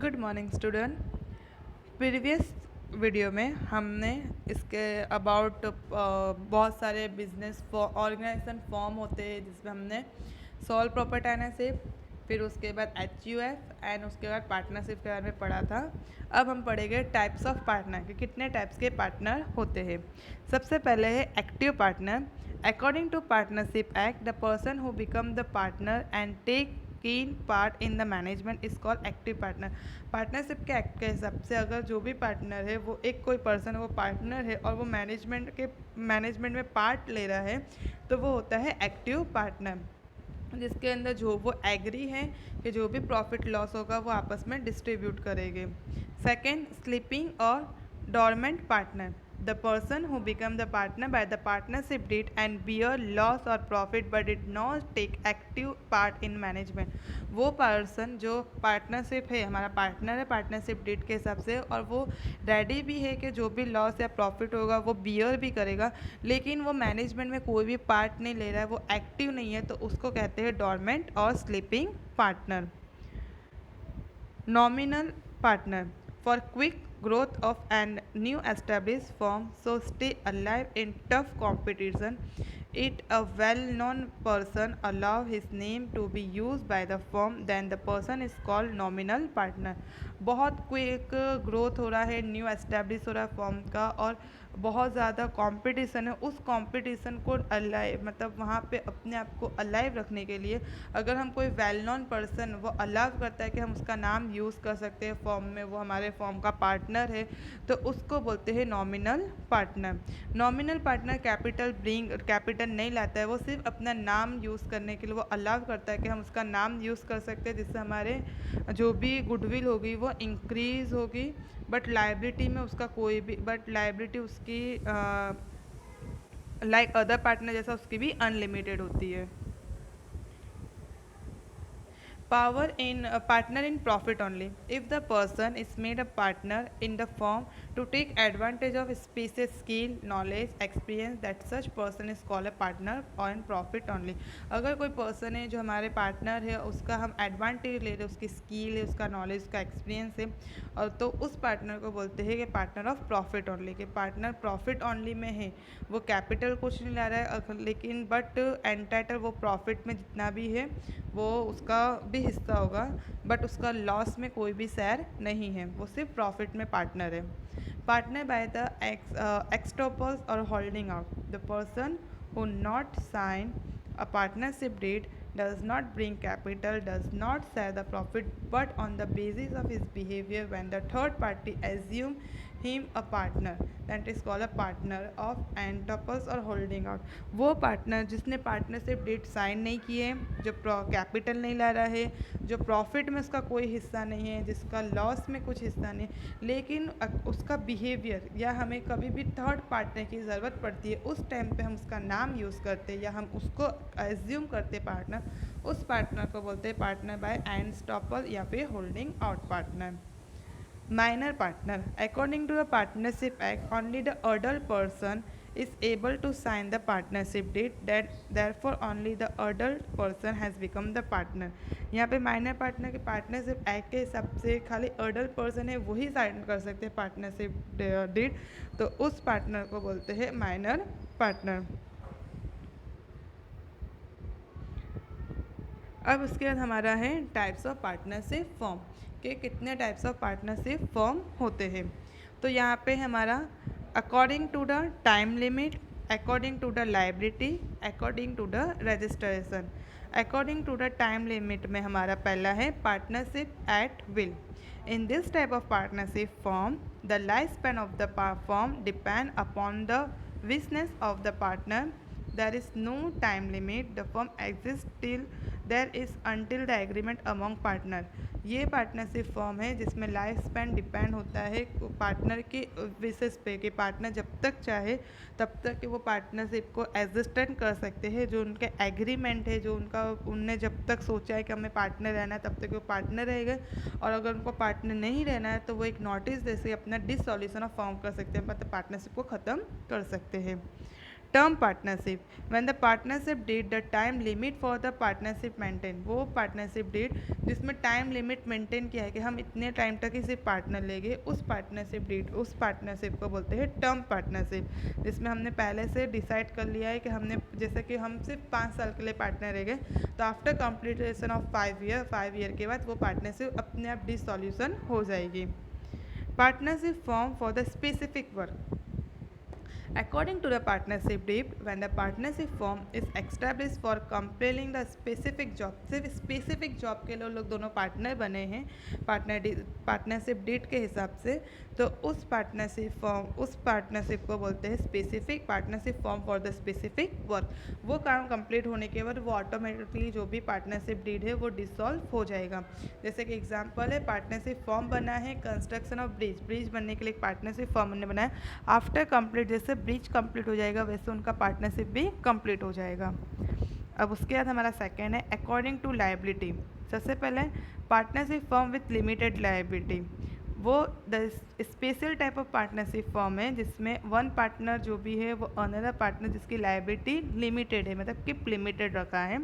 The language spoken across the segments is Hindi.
Good morning student. Previous video में हमने इसके अबाउट बहुत सारे बिजनेस ऑर्गेनाइजेशन फॉर्म होते हैं जिसमें हमने सोल प्रोप्राइटरशिप, फिर उसके बाद HUF एंड उसके बाद पार्टनरशिप के बारे में पढ़ा था। अब हम पढ़ेंगे टाइप्स ऑफ पार्टनर कि कितने टाइप्स के पार्टनर होते हैं। सबसे पहले है active partner. According to partnership act, the person who become the partner and take keen part in the management is called active partner. Partnership के एक्ट के हिसाब से अगर जो भी पार्टनर है वो एक कोई पर्सन है वो पार्टनर है और वो मैनेजमेंट में पार्ट ले रहा है तो वो होता है एक्टिव पार्टनर, जिसके अंदर जो वो एग्री है कि जो भी प्रॉफिट लॉस होगा वो आपस में डिस्ट्रीब्यूट करेंगे। सेकेंड, स्लीपिंग और dormant partner. The person who become the partner by the partnership deed and bear loss or profit but did not take active part in management। वो पर्सन जो पार्टनरशिप है, हमारा पार्टनर है पार्टनरशिप डीड के हिसाब से, और वो रेडी भी है कि जो भी लॉस या प्रॉफिट होगा वो बियर भी करेगा, लेकिन वो मैनेजमेंट में कोई भी पार्ट नहीं ले रहा है, वो एक्टिव नहीं है, तो उसको कहते हैं डॉर्मेंट और sleeping partner. Nominal partner. For quick growth of an new established firm, so stay alive in tough competition, it a well-known person allow his name to be used by the firm, then the person is called nominal partner। बहुत क्विक ग्रोथ हो रहा है, न्यू एस्टेब्लिश हो रहा है फर्म का, और बहुत ज़्यादा कंपटीशन है। उस कंपटीशन को अलाइव, मतलब वहाँ पे अपने आप को अलाइव रखने के लिए अगर हम कोई वेल नोन पर्सन वो अलाव करता है कि हम उसका नाम यूज़ कर सकते हैं फॉर्म में, वो हमारे फॉर्म का पार्टनर है, तो उसको बोलते हैं nominal partner. Nominal partner capital नहीं लाता है, वो सिर्फ अपना नाम यूज़ करने के लिए वो अलाव करता है कि हम उसका नाम यूज़ कर सकते हैं, जिससे हमारे जो भी गुडविल होगी वो इंक्रीज़ होगी, बट लाइबिलिटी में उसका कोई भी, बट लाइबिलिटी उसकी लाइक अदर पार्टनर जैसा उसकी भी अनलिमिटेड होती है। Power in a partner in profit only. If the person is made a partner in the firm to take advantage of special skill, knowledge, experience, that such person is called a partner on profit only। अगर कोई पर्सन है जो हमारे पार्टनर है, उसका हम एडवांटेज ले रहे हैं, उसकी स्किल है, उसका नॉलेज, उसका एक्सपीरियंस है, और तो उस पार्टनर को बोलते हैं कि पार्टनर ऑफ प्रॉफिट ओनली। कि पार्टनर प्रॉफिट ओनली में है, वो कैपिटल कुछ नहीं ला रहा है, लेकिन बट एंटाइटल वो प्रॉफिट में जितना भी है वो उसका भी हिस्सा होगा, बट उसका लॉस में कोई भी शेयर नहीं है, वो सिर्फ प्रॉफिट में पार्टनर है। पार्टनर बाय द एक्सटॉपर्स और holding out. The person who not sign a partnership deed does not bring capital, does not share the profit, but on the basis of his behavior when the third party assume him a partner, that is called a partner of entopus और holding out। वो पार्टनर जिसने पार्टनरशिप डीड साइन नहीं किए, जो कैपिटल नहीं ला रहा है, जो प्रॉफिट में उसका कोई हिस्सा नहीं है, जिसका लॉस में कुछ हिस्सा नहीं, लेकिन उसका बिहेवियर, या हमें कभी भी थर्ड पार्टनर की ज़रूरत पड़ती है, उस टाइम पे हम उसका नाम यूज़ करते हैं या हम उसको एज्यूम करते पार्टनर, उस पार्टनर को बोलते हैं पार्टनर बाय एंटॉपर या फिर holding out partner. Minor partner. According to the Partnership Act, only the adult person is able to sign the partnership deed, that therefore only the adult person has become the partner। यहाँ पे माइनर पार्टनर के पार्टनरशिप एक्ट के हिसाब से खाली अडल्ट पर्सन है वही साइन कर सकते हैं पार्टनरशिप डीड, तो उस पार्टनर को बोलते हैं माइनर पार्टनर। अब उसके बाद हमारा है टाइप्स ऑफ पार्टनरशिप फॉर्म, के कितने टाइप्स ऑफ पार्टनरशिप फॉर्म होते हैं। तो यहाँ पे हमारा according to the time limit, according to the liability, according to the registration. According to the time limit में हमारा पहला है partnership at will. In this type of partnership form the life span of the form depend upon the wishness of the partner. There is no time limit. The firm exists till there is until the agreement among partner। ये पार्टनरशिप फॉर्म है जिसमें लाइफ स्पैन डिपेंड होता है पार्टनर के विशेष पे, कि पार्टनर जब तक चाहे तब तक कि वो पार्टनरशिप को एग्जिस्टेंट कर सकते हैं। जो उनके एग्रीमेंट है, जो उनने जब तक सोचा है कि हमें पार्टनर रहना है तब तक वो पार्टनर रहेगा, और अगर उनको पार्टनर नहीं रहना है तो वो एक नोटिस जैसे अपना डिसॉल्यूशन ऑफ फॉर्म कर सकते हैं, मतलब पार्टनरशिप को ख़त्म कर सकते हैं। Term partnership, when the partnership date the time limit for the partnership maintain, वो पार्टनरशिप डेट जिसमें टाइम लिमिट मेंटेन किया है कि हम इतने टाइम तक ही सिर्फ पार्टनर लेंगे, उस पार्टनरशिप डेट, उस पार्टनरशिप को बोलते हैं टर्म पार्टनरशिप, जिसमें हमने पहले से डिसाइड कर लिया है कि हमने जैसे कि हम सिर्फ 5 साल के लिए पार्टनर रहेंगे, तो आफ्टर कंप्लीटेशन ऑफ 5 ईयर के बाद वो पार्टनरशिप अपने आप डिसॉल्यूशन हो जाएगी। Partnership form for the specific work, according to the partnership deed, when the partnership firm is established for completing the specific job, सिर्फ स्पेसिफिक जॉब के लिए लोग दोनों पार्टनर बने हैं पार्टनरशिप डीड के हिसाब से, तो उस पार्टनरशिप को बोलते हैं specific partnership form for the specific work. वो काम कंप्लीट होने के बाद वो ऑटोमेटिकली जो भी पार्टनरशिप डीड है वो डिसॉल्व हो जाएगा। जैसे कि एग्जांपल है, पार्टनरशिप फॉर्म बना है कंस्ट्रक्शन ऑफ ब्रिज बनने के लिए एक पार्टनरशिप फॉर्म ने बनाया, आफ्टर कंप्लीट जैसे ब्रिज कंप्लीट हो जाएगा वैसे उनका पार्टनरशिप भी कंप्लीट हो जाएगा। अब उसके बाद हमारा सेकेंड है अकॉर्डिंग टू लायबिलिटी। सबसे पहले partnership form with limited liability, वो the special type of partnership form है जिसमें वन पार्टनर जो भी है वो अनदर पार्टनर जिसकी लायबिलिटी लिमिटेड है, मतलब किप लिमिटेड रखा है।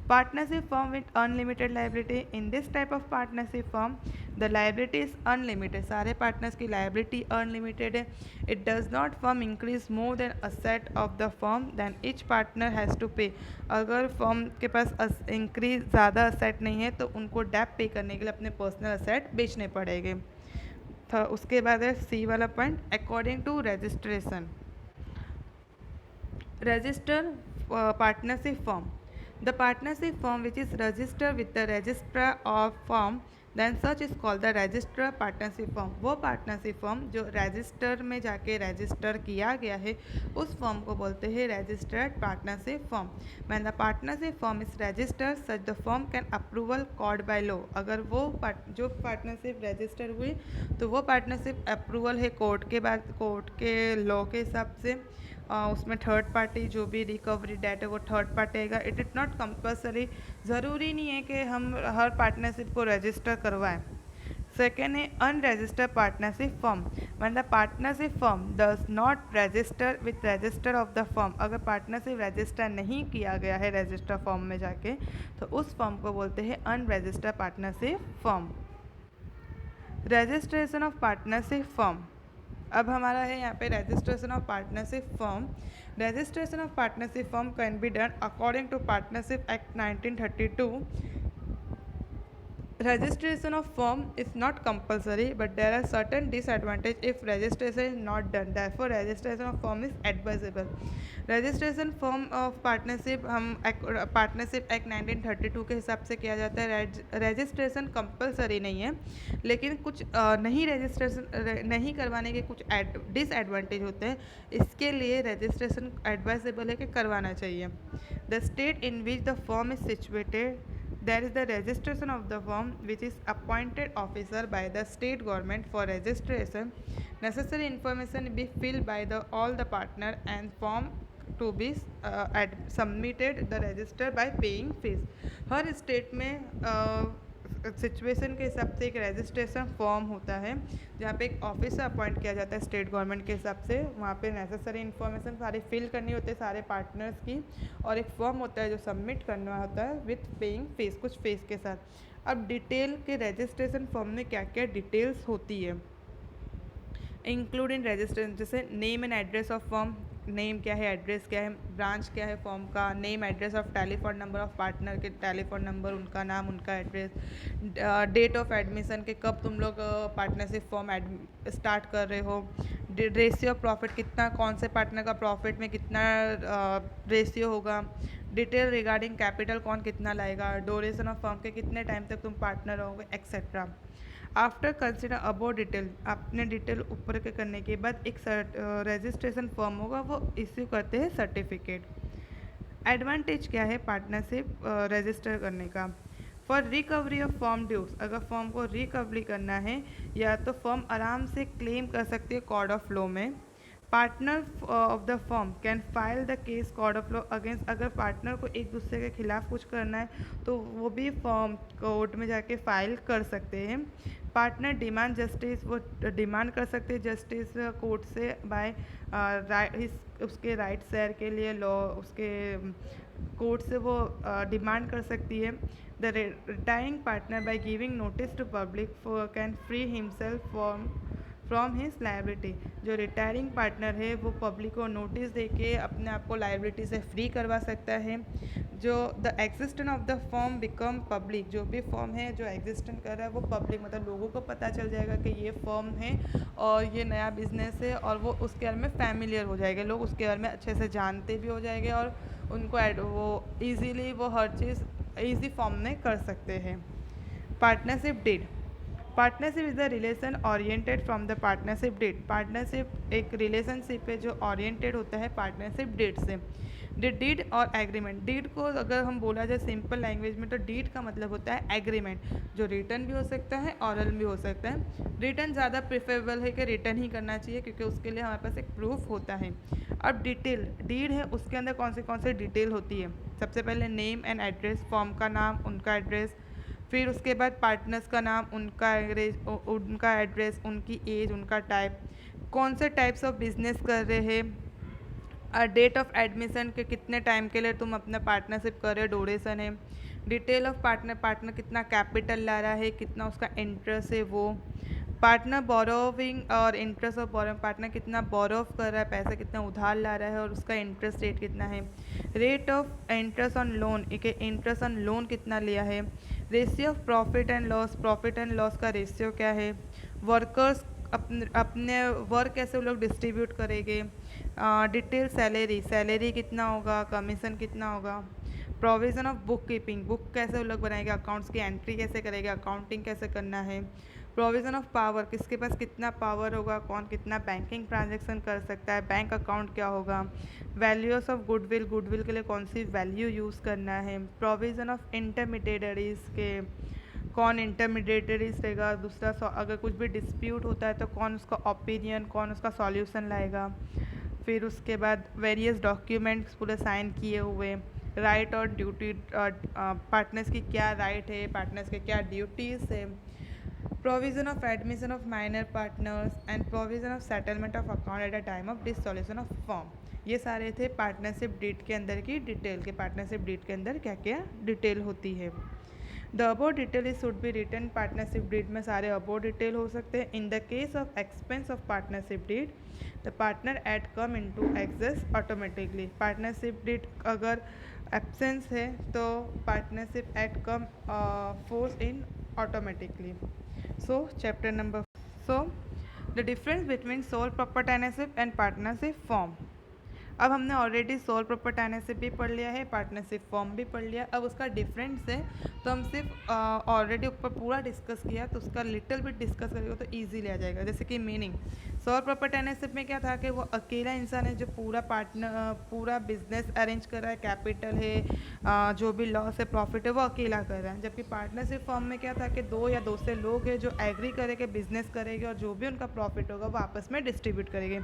Partnership firm with unlimited liability, in this type of partnership firm the liability is unlimited, सारे partners की liability unlimited है। It does not firm increase more than asset of the firm then each partner has to pay, अगर firm के पास increase ज़्यादा asset नहीं है तो उनको डेप पे करने के लिए अपने personal asset बेचने पड़ेंगे। तो उसके बाद है सी वाला point, according to registration, register partnership firm, the partnership firm which is registered with the registrar of firm then such is called the registrar partnership firm, वो partnership firm जो रजिस्टर में जाके रजिस्टर किया गया है उस फॉर्म को बोलते हैं registered partnership firm। when the partnership firm is registered such the firm can approval called by law, अगर वो जो पार्टनरशिप रजिस्टर हुई तो वो पार्टनरशिप अप्रूवल है कोर्ट के बाद, कोर्ट के लॉ के हिसाब से उसमें थर्ड पार्टी जो भी रिकवरी डेट है वो थर्ड पार्टी आएगा। इट इज़ नॉट कंपल्सरी, ज़रूरी नहीं है कि हम हर पार्टनरशिप को रजिस्टर करवाएं। सेकेंड है unregistered partnership firm, when the partnership firm does not register with register of the firm, अगर पार्टनरशिप रजिस्टर नहीं किया गया है रजिस्टर फर्म में जाके तो उस फर्म को बोलते हैं unregistered partnership firm. Registration of partnership firm, अब हमारा है यहाँ पे registration of partnership firm. Registration of partnership firm can be done according to partnership act 1932। Registration of firm is not compulsory but there are certain disadvantages if registration is not done, therefore registration of firm is advisable। Registration form of partnership हम पार्टनरशिप एक्ट 1932 के हिसाब से किया जाता है। रजिस्ट्रेशन कंपलसरी नहीं है लेकिन कुछ नहीं रजिस्ट्रेशन नहीं करवाने के कुछ डिसएडवांटेज होते हैं, इसके लिए रजिस्ट्रेशन एडवाइजेबल है कि करवाना चाहिए। The state in which the firm is situated, there is the registration of the firm which is appointed officer by the state government for registration, necessary information be filled by all the partner and form to be submitted the register by paying fees। Her state में सिचुएशन के हिसाब से एक रजिस्ट्रेशन फॉर्म होता है जहाँ पे एक ऑफिसर अपॉइंट किया जाता है स्टेट गवर्नमेंट के हिसाब से, वहाँ पे नेसेसरी इन्फॉर्मेशन सारी फिल करनी होती है सारे पार्टनर्स की, और एक फॉर्म होता है जो सबमिट करना होता है विथ पेइंग फीस, कुछ फीस के साथ। अब डिटेल के रजिस्ट्रेशन फॉर्म में क्या क्या डिटेल्स होती है, इंक्लूडिंग रजिस्ट्रेशन, जैसे name and address of firm, name क्या है, एड्रेस क्या है, ब्रांच क्या है फॉर्म का, name address of telephone number of partner के टेलीफोन नंबर, उनका नाम, उनका एड्रेस, डेट ऑफ एडमिशन के कब तुम लोग पार्टनरशिप फॉर्म स्टार्ट कर रहे हो, रेशियो ऑफ प्रॉफिट कितना, कौन से पार्टनर का प्रॉफिट में कितना रेशियो होगा, डिटेल रिगार्डिंग कैपिटल कौन कितना लाएगा, ड्यूरेशन ऑफ फर्म के कितने टाइम तक तुम पार्टनर रहोगे एक्सेट्रा। आफ्टर कंसिडर अबो डिटेल, आपने डिटेल ऊपर के करने के बाद एक रजिस्ट्रेशन फॉर्म होगा वो इश्यू करते हैं सर्टिफिकेट। एडवांटेज क्या है पार्टनरशिप रजिस्टर करने का, for recovery of firm dues, अगर फॉर्म को रिकवरी करना है या तो फॉर्म आराम से क्लेम कर सकती है कोड ऑफ लॉ में, partner of the firm can file the case court of law against, अगर पार्टनर को एक दूसरे के खिलाफ कुछ करना है तो वो भी फर्म कोर्ट में जाके फाइल कर सकते हैं। पार्टनर डिमांड जस्टिस, वो डिमांड कर सकते हैं जस्टिस कोर्ट से बाय उसके राइट शेयर के लिए लॉ उसके कोर्ट से वो डिमांड कर सकती है। The retiring partner by giving notice to public can free himself from his liability, जो रिटायरिंग पार्टनर है वो पब्लिक को नोटिस देके अपने आप को लाइबिलिटी से फ्री करवा सकता है। जो the existence of the firm become public, जो भी फर्म है जो एग्जिस्टेंट कर रहा है वो पब्लिक, मतलब लोगों को पता चल जाएगा कि ये फर्म है और ये नया बिजनेस है, और वो उसके बारे में फैमिलियर हो जाएगा, लोग उसके बारे में अच्छे से जानते भी हो जाएंगे और उनको वो ईजीली वो हर चीज़ ईजी फॉर्म में कर सकते हैं। Partnership deed, partnership is the relation oriented from the partnership deed, partnership एक रिलेशनशिप है जो ओरिएंटेड होता है पार्टनरशिप डीड से। डीड और एग्रीमेंट, डीड को अगर हम बोला जाए सिंपल लैंग्वेज में तो डीड का मतलब होता है एग्रीमेंट, जो रिटर्न भी हो सकता है ऑरल भी हो सकता है। रिटर्न ज़्यादा प्रेफरेबल है कि रिटर्न ही करना चाहिए क्योंकि उसके लिए हमारे पास एक प्रूफ होता है। अब डिटेल डीड है, उसके अंदर कौन से डिटेल होती है। सबसे पहले नेम एंड एड्रेस, फॉर्म का नाम, उनका एड्रेस, फिर उसके बाद पार्टनर्स का नाम, उनका एड्रेस, उनकी एज, उनका टाइप, कौन से टाइप्स ऑफ बिजनेस कर रहे हैं, डेट ऑफ एडमिशन के कितने टाइम के लिए तुम अपना पार्टनरशिप कर रहे हो, ड्यूरेशन है। डिटेल ऑफ पार्टनर, पार्टनर कितना कैपिटल ला रहा है, कितना उसका इंटरेस्ट है वो। पार्टनर बोरोविंग और इंटरेस्ट ऑफ बोरोविंग, पार्टनर कितना बोरो कर रहा है, पैसा कितना उधार ला रहा है और उसका इंटरेस्ट रेट कितना है। Rate of interest on loan, एक इंटरेस्ट ऑन लोन कितना लिया है। Ratio of profit and loss का रेशियो क्या है। वर्कर्स अपने वर्क कैसे वो लोग डिस्ट्रीब्यूट करेंगे। डिटेल सैलरी कितना होगा, कमीशन कितना होगा। Provision of book keeping, book कैसे वो लोग बनाएंगे, अकाउंट्स की एंट्री कैसे करेगा, अकाउंटिंग कैसे करना है। प्रोविज़न ऑफ पावर, किसके पास कितना पावर होगा, कौन कितना बैंकिंग ट्रांजैक्शन कर सकता है, बैंक अकाउंट क्या होगा। वैल्यूज ऑफ गुडविल, गुडविल के लिए कौन सी वैल्यू यूज़ करना है। प्रोविज़न ऑफ इंटरमीडिएटरीज के, कौन इंटरमीडिएटरीज रहेगा। दूसरा अगर कुछ भी डिस्प्यूट होता है तो कौन उसका ओपिनियन, कौन उसका सॉल्यूशन लाएगा। फिर उसके बाद वेरियस डॉक्यूमेंट्स पूरे साइन किए हुए। राइट और ड्यूटी, पार्टनर्स की क्या राइट है, पार्टनर्स के क्या ड्यूटीज़ है। Provision of admission of minor partners and provision of settlement of account at a time of dissolution of firm, ये सारे थे पार्टनरशिप डीड के अंदर की डिटेल के। पार्टनरशिप डीड के अंदर क्या क्या डिटेल होती है। The above detail is should be written, partnership deed में सारे अबो डिटेल हो सकते हैं। In the case of expense of partnership deed the partner at come into access automatically, partnership deed अगर एब्सेंस है तो partnership at come force in automatically. So chapter number, so the difference between sole proprietorship and partnership form. अब हमने ऑलरेडी सोल प्रॉपर्टाइनरशिप भी पढ़ लिया है, पार्टनरशिप फॉर्म भी पढ़ लिया। अब उसका डिफरेंस है तो हम सिर्फ ऑलरेडी ऊपर पूरा डिस्कस किया तो उसका लिटिल बिट डिस्कस करेगा तो ईजीली आ जाएगा। जैसे कि मीनिंग, सोल प्रॉपर्टाइनरशिप में क्या था कि वो अकेला इंसान है जो पूरा बिजनेस अरेंज कर रहा है, कैपिटल है, जो भी लॉस है प्रॉफिट है वो अकेला कर रहा है। जबकि पार्टनरशिप फॉर्म में क्या था कि दो या दो से लोग हैं जो एग्री करेंगे, बिजनेस करेंगे और जो भी उनका प्रॉफिट होगा वो आपस में डिस्ट्रीब्यूट करेंगे।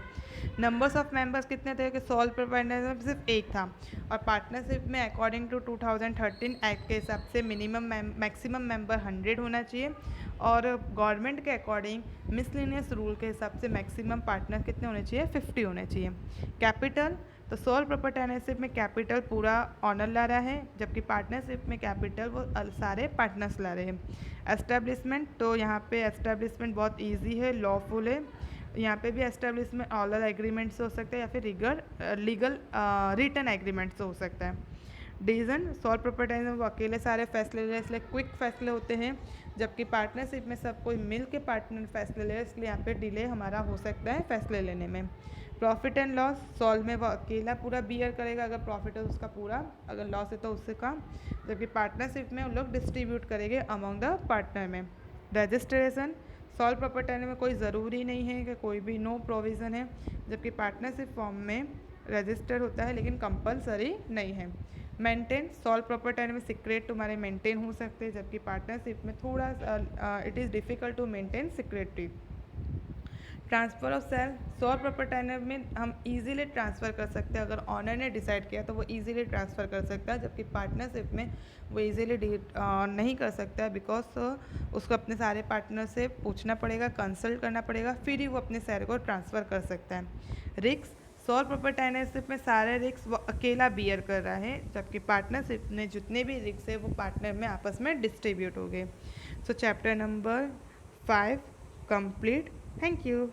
नंबर्स ऑफ मेंबर्स कितने थे कि सोल प्रॉपर्टाइनरशिप सिर्फ एक था, और पार्टनरशिप में अकॉर्डिंग टू 2013 एक्ट के हिसाब से मैक्सिमम मेंबर 100 होना चाहिए, और गवर्नमेंट के अकॉर्डिंग मिसलिनियस रूल के हिसाब से मैक्सिमम पार्टनर कितने होने चाहिए, 50 होने चाहिए। कैपिटल, तो सोल प्रॉपर्टाइनरशिप में कैपिटल पूरा ऑनर ला रहा है, जबकि पार्टनरशिप में कैपिटल वो सारे पार्टनर्स ला रहे हैं। एस्टेब्लिशमेंट, तो यहाँ पे एस्टेब्लिशमेंट बहुत ईजी है, लॉफुल है। यहाँ पे भी एस्टेब्लिशमेंट ऑलर एग्रीमेंट से हो सकता है या फिर लीगल रिटर्न एग्रीमेंट से हो सकता है। डिसीजन, सोल प्रॉपर्टाइजर वो अकेले सारे फैसले ले, इसलिए क्विक फैसले होते हैं, जबकि पार्टनरशिप में सब कोई मिल के पार्टनर फैसले ले, इसलिए यहाँ पे डिले हमारा हो सकता है फैसले लेने में। प्रॉफिट एंड लॉस, सोल में वो अकेला पूरा बियर करेगा अगर प्रॉफिट है उसका पूरा, अगर लॉस है तो उससे कम, जबकि पार्टनरशिप में उन लोग डिस्ट्रीब्यूट करेंगे अमंग द पार्टनर में। रजिस्ट्रेशन, सोल प्रॉपर्टाइजर में कोई ज़रूरी नहीं है कि कोई भी नो प्रोविज़न है, जबकि पार्टनरशिप फॉर्म में रजिस्टर होता है लेकिन कंपलसरी नहीं है। मेंटेन, सोल प्रॉपर्टाइजर में सीक्रेट तुम्हारे मेंटेन हो सकते हैं, जबकि पार्टनरशिप में थोड़ा it is difficult to maintain secretly. Transfer of sale sole proprietor में हम इजीली ट्रांसफ़र कर सकते हैं। अगर ऑनर ने डिसाइड किया तो वो इजीली ट्रांसफ़र कर सकता है, जबकि पार्टनरशिप में वो इजीली नहीं कर सकता है, बिकॉज उसको अपने सारे पार्टनर से पूछना पड़ेगा, कंसल्ट करना पड़ेगा, फिर ही वो अपने शेयर को ट्रांसफ़र कर सकता है। रिस्क सौर प्रोप्राइटरशिप में सारे रिस्क वो अकेला बियर कर रहा है, जबकि पार्टनरशिप में जितने भी रिस्क है वो पार्टनर में आपस में डिस्ट्रीब्यूट हो गए। सो chapter number 5 complete. Thank you.